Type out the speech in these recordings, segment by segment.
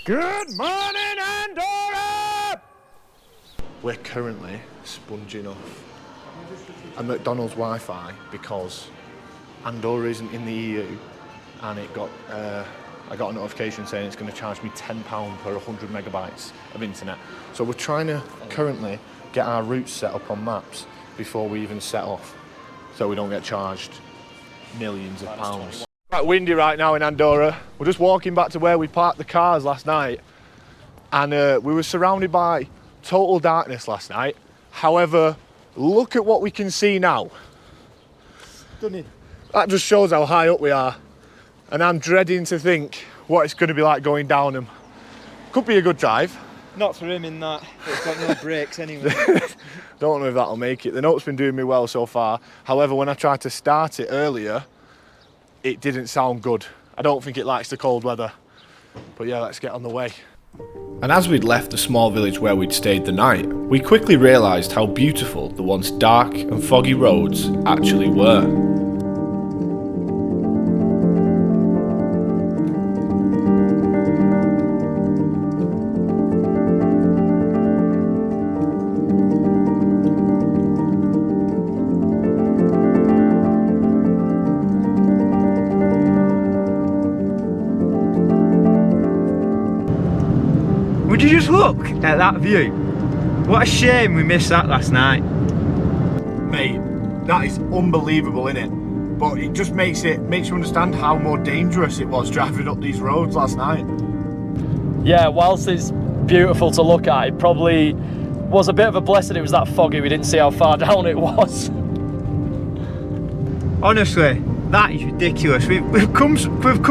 Good morning, Andorra! We're currently sponging off a McDonald's Wi-Fi because Andorra isn't in the EU, and I got a notification saying it's going to charge me £10 per 100 megabytes of internet. So we're trying to currently get our routes set up on maps before we even set off, so we don't get charged millions of pounds. Quite windy right now in Andorra. We're just walking back to where we parked the cars last night, and we were surrounded by total darkness last night. However, look at what we can see now. Stunning. That just shows how high up we are, and I'm dreading to think what it's going to be like going down them. Could be a good drive. Not for him in that, it's got no brakes anyway. Don't know if that'll make it. The note's been doing me well so far. However, when I tried to start it earlier, it didn't sound good. I don't think it likes the cold weather. But yeah, let's get on the way. And as we'd left the small village where we'd stayed the night, we quickly realised how beautiful the once dark and foggy roads actually were. Would you just look at that view? What a shame we missed that last night. Mate, that is unbelievable, isn't it? But it just makes you understand how more dangerous it was driving up these roads last night. Yeah, whilst it's beautiful to look at, it probably was a bit of a blessing it was that foggy. We didn't see how far down it was. Honestly, that is ridiculous. We've come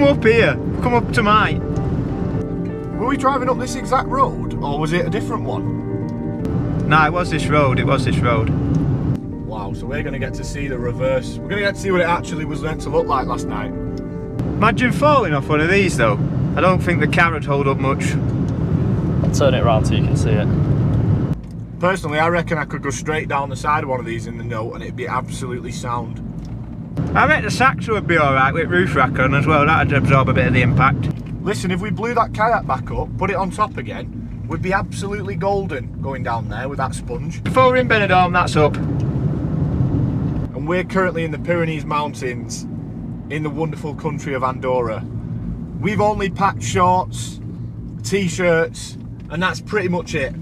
up here, we've come up to mine. Were we driving up this exact road, or was it a different one? No, it was this road, Wow, so we're going to get to see the reverse. We're going to get to see what it actually was meant to look like last night. Imagine falling off one of these though. I don't think the car would hold up much. I'll turn it around so you can see it. Personally, I reckon I could go straight down the side of one of these in the note and it'd be absolutely sound. I reckon the Saxo would be alright with roof rack on as well, that'd absorb a bit of the impact. Listen, if we blew that kayak back up, put it on top again, we'd be absolutely golden going down there with that sponge. Before we're in Benidorm, that's up. And we're currently in the Pyrenees Mountains in the wonderful country of Andorra. We've only packed shorts, t-shirts, and that's pretty much it.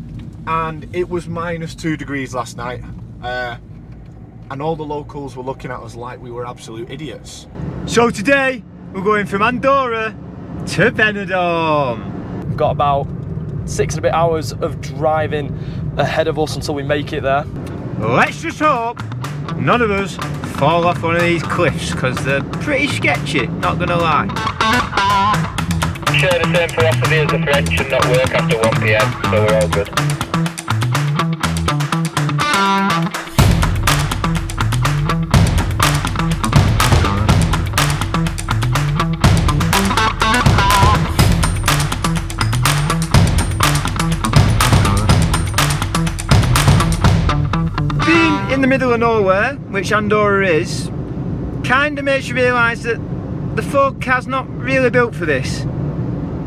And it was -2 degrees last night. And all the locals were looking at us like we were absolute idiots. So today, we're going from Andorra to Benidorm. We've got about 6 and a bit hours of driving ahead of us until we make it there. Let's just hope none of us fall off one of these cliffs, because they're pretty sketchy, not gonna lie. Share the same philosophy as the French and not work after 1 PM, so we're all good. In the middle of nowhere, which Andorra is, kind of makes you realise that the folk car's not really built for this.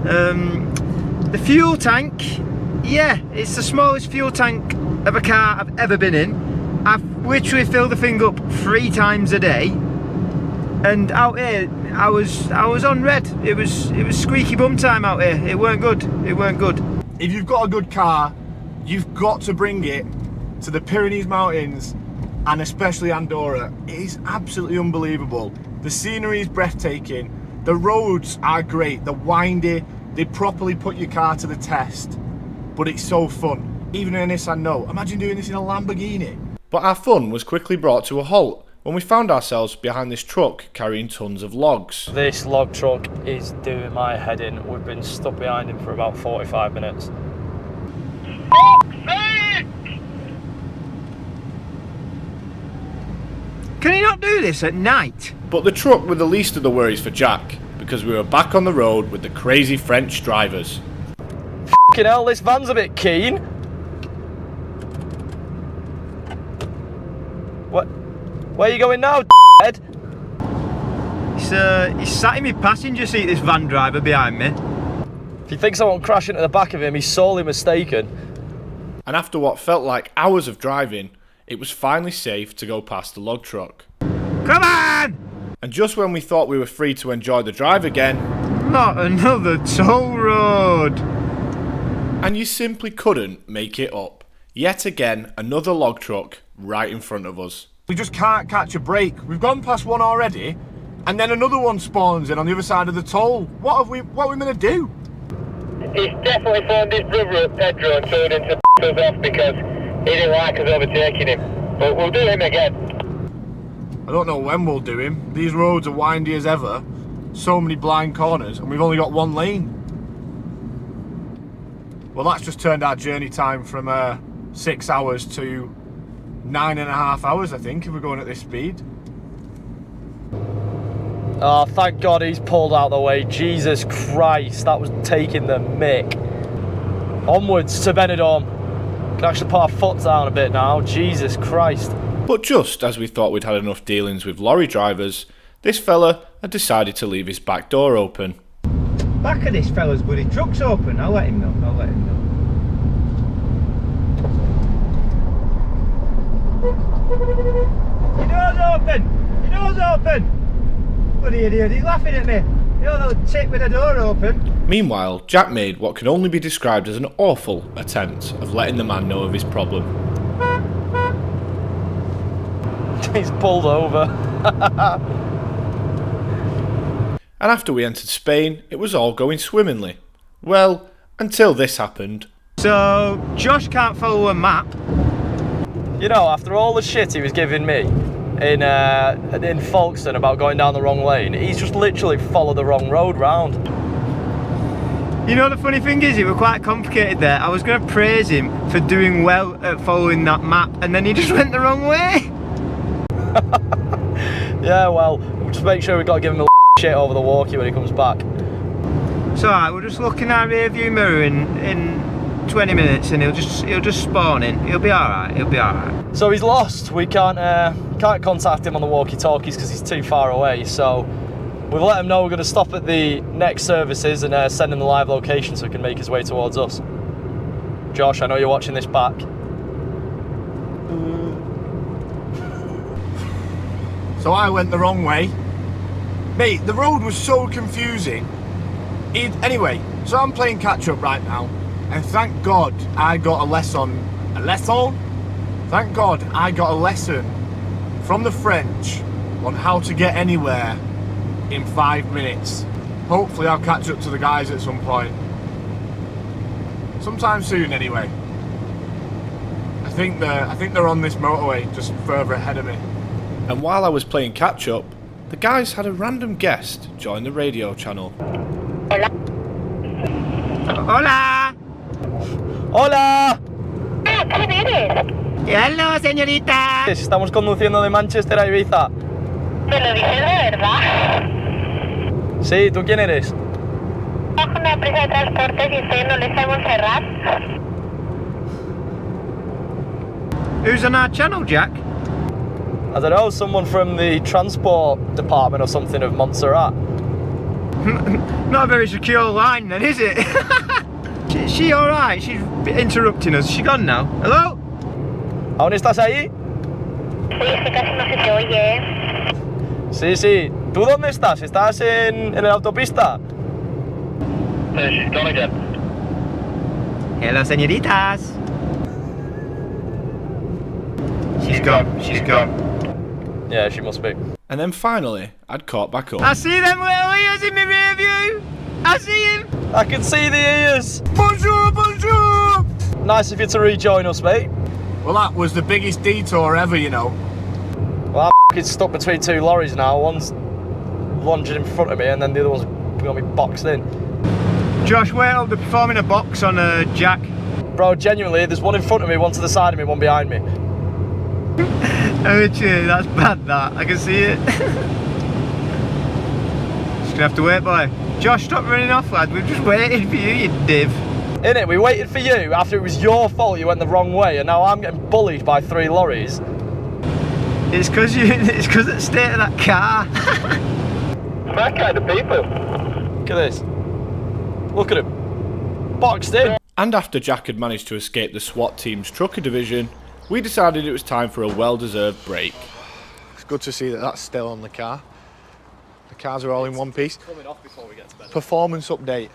The fuel tank, yeah, it's the smallest fuel tank of a car I've ever been in. I've literally filled the thing up 3 times a day, and out here I was on red. It was squeaky bum time out here. It weren't good. It weren't good. If you've got a good car, you've got to bring it to the Pyrenees Mountains, and especially Andorra. It is absolutely unbelievable. The scenery is breathtaking. The roads are great. They're windy. They properly put your car to the test. But it's so fun. Even in a Nissan Note. Imagine doing this in a Lamborghini. But our fun was quickly brought to a halt when we found ourselves behind this truck carrying tons of logs. This log truck is doing my head in. We've been stuck behind him for about 45 minutes. Can you not do this at night? But the truck were the least of the worries for Jack, because we were back on the road with the crazy French drivers. Fucking hell, this van's a bit keen. What? Where are you going now, d***head? He's sat in my passenger seat, this van driver behind me. If he thinks I won't crash into the back of him, he's sorely mistaken. And after what felt like hours of driving, it was finally safe to go past the log truck. Come on! And just when we thought we were free to enjoy the drive again, Not another toll road. and you simply couldn't make it up. Yet again, another log truck right in front of us. We just can't catch a break. We've gone past one already, and then another one spawns in on the other side of the toll. What are we meant to do? He's definitely phoned his brother at Pedro and told him to us off because he didn't like us overtaking him. But we'll do him again. I don't know when we'll do him. These roads are windy as ever. So many blind corners, and we've only got one lane. Well, that's just turned our journey time from 6 hours to 9.5 hours, I think, if we're going at this speed. Oh, thank God he's pulled out the way. Jesus Christ, that was taking the mick. Onwards to Benidorm. Can actually put our foot down a bit now. Jesus Christ. But just as we thought we'd had enough dealings with lorry drivers, this fella had decided to leave his back door open. Back of this fella's buddy truck's open. I'll let him know. I'll let him know. Your door's open! Your door's open! Bloody idiot, he's laughing at me. You little tit with the door open. Meanwhile, Jack made what can only be described as an awful attempt of letting the man know of his problem. He's pulled over. And after we entered Spain, it was all going swimmingly. Well, until this happened. So, Josh can't follow a map. You know, after all the shit he was giving me in Folkestone about going down the wrong lane, he's just literally followed the wrong road round. You know, the funny thing is, it was quite complicated there. I was going to praise him for doing well at following that map, and then he just went the wrong way. Yeah, well, we'll just make sure we've got to give him a shit over the walkie when he comes back. It's alright, we'll just look in our rear view mirror in 20 minutes and he'll just spawn in. He'll be alright, he'll be alright. So he's lost. We can't contact him on the walkie-talkies because he's too far away. So we've let him know we're going to stop at the next services and send him the live location so he can make his way towards us. Josh, I know you're watching this back. So I went the wrong way. Mate, the road was so confusing. Anyway, so I'm playing catch up right now, and thank God I got a lesson. Thank God I got a lesson from the French on how to get anywhere in 5 minutes. Hopefully I'll catch up to the guys at some point. Sometime soon anyway. I think they're on this motorway just further ahead of me. And while I was playing catch up, the guys had a random guest join the radio channel. Hola! ¡Hola! ¿Quién eres? Hello, señorita! Estamos conduciendo de Manchester a Ibiza. ¿Me lo dices de verdad? Sí, ¿tú quién eres? Trabajo en una empresa de transportes y estoy en Olesa de Montserrat. Who's on our channel, Jack? I don't know, someone from the transport department or something of Montserrat. Not a very secure line then, is it? Is she alright? She's interrupting us. Is she gone now? Hello? ¿Aún estás ahí? Uy, es que casi no se te oye, Sí, sí. ¿Tú dónde estás? ¿Estás en la autopista? She's gone again. Hello, señoritas. She's gone. Yeah, she must be. And then finally, I'd caught back up. I see them little ears in my rear view. I see him. I can see the ears. Bonjour, bonjour! Nice of you to rejoin us, mate. Well, that was the biggest detour ever, you know. Well, I'm f***ing stuck between two lorries now. One's lunging in front of me and then the other one's got me boxed in. Josh, wait up. They're performing a box on Jack. Bro, genuinely, there's one in front of me, one to the side of me, one behind me. Literally, that's bad, that. I can see it. Just gonna have to wait, boy. Josh, stop running off, lad. We've just waited for you, you div. Innit, we waited for you after it was your fault you went the wrong way and now I'm getting bullied by 3 lorries. It's because of the state of that car. That kind of people. Look at this. Look at him. boxed in. And after Jack had managed to escape the SWAT team's trucker division, we decided it was time for a well-deserved break. It's good to see that that's still on the car. The cars are all in one piece. Coming off before we get to bed. Performance update.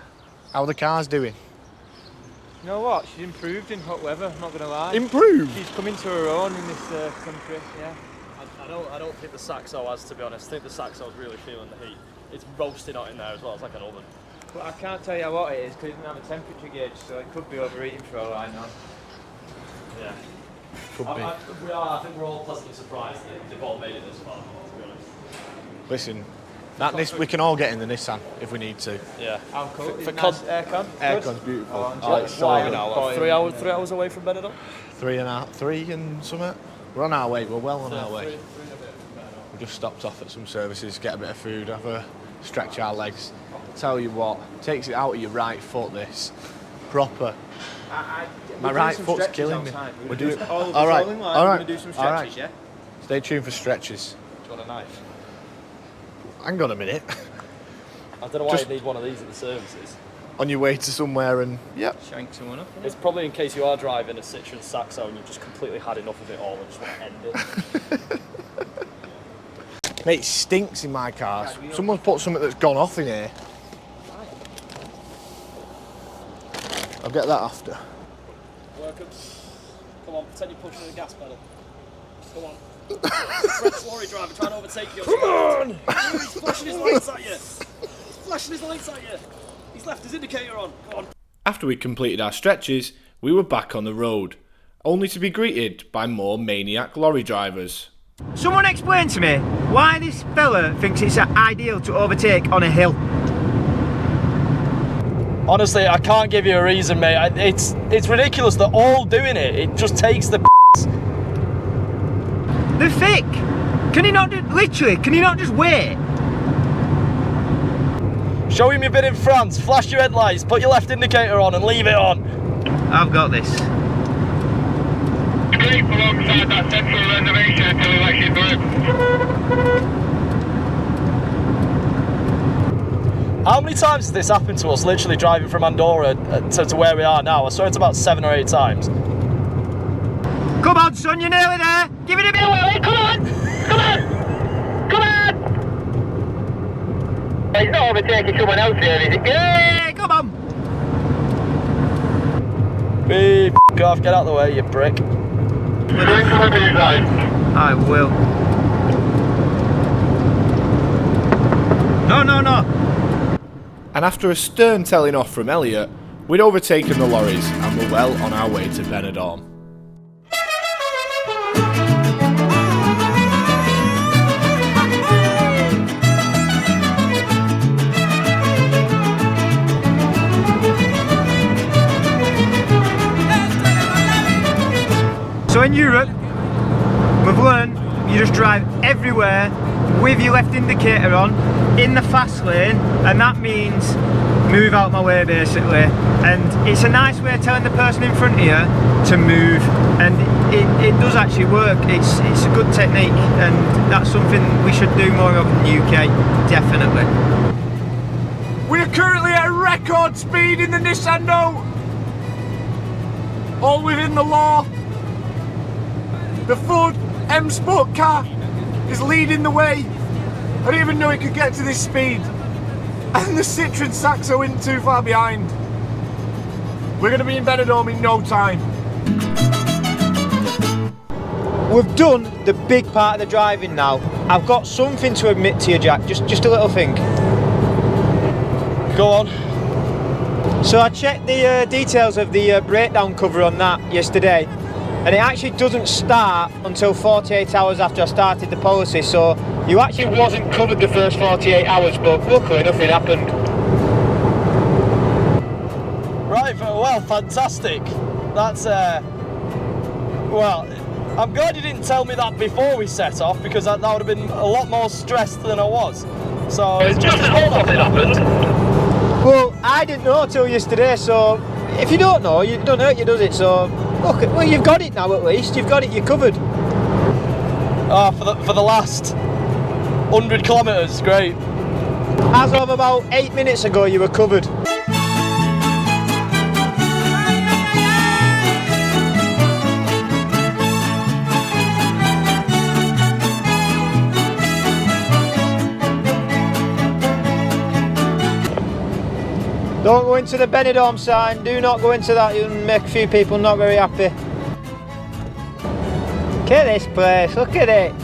How are the cars doing? You know what? She's improved in hot weather, not going to lie. Improved? She's come into her own in this country, yeah. I don't think the Saxo has, to be honest. I think the Saxo's really feeling the heat. It's roasting hot in there as well, it's like an oven. But I can't tell you what it is because it doesn't have a temperature gauge, so it could be overheating for all I know. Yeah. Could be. I think we're all pleasantly surprised that they've all made it this far, to be honest. Listen, we can all get in the Nissan if we need to. Yeah. How cool. For Nice aircon. Aircon's beautiful. It's Why are we now? What, 3 hours away from Benidorm? 3 and something. We're on our way, we're well on our way. We just stopped off at some services, get a bit of food, have a stretch our legs. Tell you what, takes it out of your right foot, this. Proper. My right foot's killing me. We're doing all right. All right. Do some stretches, yeah? Stay tuned for stretches. Do you want a knife? Hang on a minute. I don't know why you need one of these at the services. On your way to somewhere and, yep. Shank someone up. It's probably in case you are driving a Citroen Saxo and you've just completely had enough of it all and just want to end it. Mate, it stinks in my car. Someone's put something that's gone off in here. I'll get that after. Welcome. Come on, pretend you're pushing the gas pedal. Come on. French lorry driver trying to overtake you. Come on! He's flashing his lights at you. He's flashing his lights at you. He's left his indicator on. Come on. After we completed our stretches, we were back on the road, only to be greeted by more maniac lorry drivers. Someone explain to me why this fella thinks it's ideal to overtake on a hill. Honestly, I can't give you a reason, mate. It's ridiculous. They're all doing it. It just takes the They're thick. Can you not can you not just wait? Show him you've been in France, flash your headlights, put your left indicator on and leave it on. I've got this. Keep alongside that central reservation until he lets you through. How many times has this happened to us, literally driving from Andorra to where we are now? I swear it's about 7 or 8 times. Come on, son, you're nearly there. Give it a bit. Come on! Come on! Come on! He's not overtaking someone else here, is it? Yeah, come on. Beep, off, get out of the way, you prick. I will. No. And after a stern telling off from Elliot, we'd overtaken the lorries and were well on our way to Benidorm. So in Europe, we've learned you just drive everywhere with your left indicator on in the fast lane, and that means move out my way basically. And it's a nice way of telling the person in front of you to move, and it does actually work. It's a good technique, and that's something we should do more of in the UK, definitely. We're currently at record speed in the Nissan Note. All within the law. The Ford M Sport car is leading the way. I didn't even know it could get to this speed. And the Citroen Saxo isn't too far behind. We're going to be in Benidorm in no time. We've done the big part of the driving now. I've got something to admit to you, Jack, just a little thing. Go on. So I checked the details of the breakdown cover on that yesterday, and it actually doesn't start until 48 hours after I started the policy, so you actually wasn't covered the first 48 hours, but luckily nothing happened. Right, well, fantastic. That's, well, I'm glad you didn't tell me that before we set off, because that would have been a lot more stressed than I was. So, it's just as well nothing happened. Well, I didn't know till yesterday, so if you don't know, it don't hurt you, does it? So, look, well, you've got it now at least. You've got it, you're covered. Oh, for the last 100 kilometres, great. As of about 8 minutes ago, you were covered. Don't go into the Benidorm sign, do not go into that, you'll make a few people not very happy. Look at this place, look at it.